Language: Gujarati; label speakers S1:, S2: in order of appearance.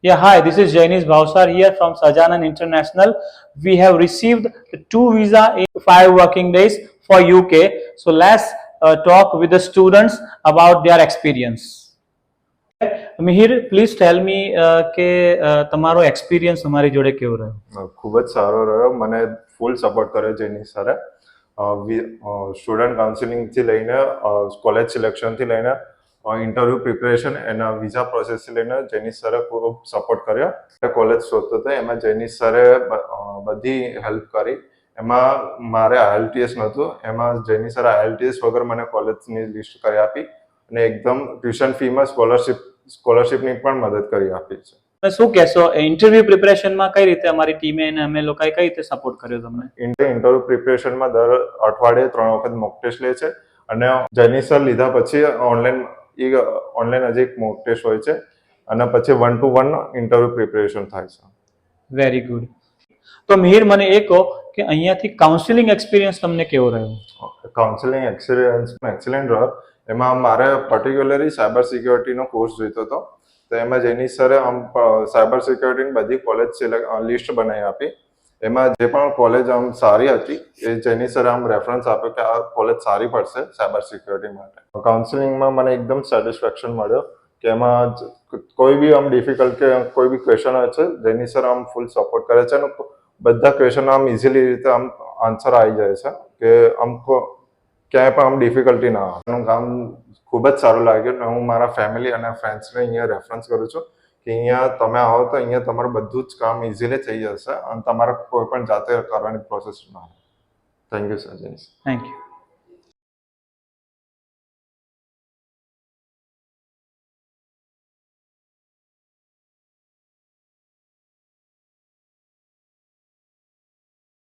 S1: Yeah, hi, this is Jainis Bhavsar here from Sajanan International. We have received 2 visa in 5 working days for UK. So let's talk with the students about their experience. Mihir please tell me કે તમારો એક્સપિરિયન્સ અમારી જોડે કેવો રહ્યો?
S2: ખૂબ જ સારો રહ્યો. મને ફૂલ સપોર્ટ કર્યો જેની સરે. સ્ટુડન્ટ કાઉન્સિલિંગથી લઈને કોલેજ સિલેક્શનથી લઈને ઇન્ટરવ્યુ પ્રિપેરેશન એના વિઝા પ્રોસેસથી લઈને જેની સરે ખૂબ સપોર્ટ કર્યો. કોલેજ શોધતો હતો એમાં જેની સરે બધી હેલ્પ કરી. એમાં મારે IELTS નહોતું, એમાં જેની સરે IELTS વગર મને કોલેજની લિસ્ટ કરી આપી અને એકદમ ટ્યુશન ફીમાં સ્કોલરશિપની પણ મદદ કરી આપી છે.
S1: શું કહેશો, ઇન્ટરવ્યુ પ્રિપેરેશનમાં કઈ રીતે અમારી ટીમે અને અમે લોકોએ કઈ રીતે સપોર્ટ કર્યો તમને?
S2: ઇન્ટરવ્યુ પ્રિપેરેશનમાં દર અઠવાડિયે 3 વખત મોક ટેસ્ટ લે છે અને જેની સર લીધા પછી ઓનલાઈન હજી એક મોક ટેસ્ટ હોય છે અને પછી 1-to-1 ઇન્ટરવ્યુ પ્રિપેરેશન થાય છે.
S1: Very good. તો મિહિર મને એ કહો કે અહીંયાથી કાઉન્સિલિંગ એક્સપિરિયન્સ તમને કેવો રહ્યો?
S2: કાઉન્સિલિંગ એક્સપિરિયન્સ એક્સેલન્ટ રહ્યો. એમાં મારે પર્ટિક્યુલરલી સાયબર સિક્યોરિટીનો કોર્સ જોઈતો હતો, તો એમાં જેની સરે સાયબર સિક્યોરિટીની બધી કોલેજ લિસ્ટ બનાવી આપી. એમાં જે પણ કોલેજ સારી હતી એ જેની સરે રેફરન્સ આપ્યો કે આ કોલેજ સારી પડશે સાયબર સિક્યોરિટી માટે. કાઉન્સિલિંગમાં મને એકદમ સેટિસ્ફેક્શન મળ્યો કે એમાં કોઈ બી ડિફિકલ્ટ કે કોઈ બી ક્વેશ્ચન હોય છે જેની સર ફૂલ સપોર્ટ કરે છે અને બધા ક્વેશ્ચન ઇઝીલી રીતે આન્સર આવી જાય છે કે ક્યાંય પણ ડિફિકલ્ટી ના આવે. એનું કામ ખૂબ જ સારું લાગ્યું અને હું મારા ફેમિલી અને ફ્રેન્ડ્સને અહીંયા રેફરન્સ કરું છું કે અહીંયા તમે આવો તો અહીંયા તમારું બધું જ કામ ઇઝીલી થઈ જશે અને તમારે કોઈ પણ જાતે કરવાની પ્રોસેસ ના આવે. Thank you sir.
S1: Thank you.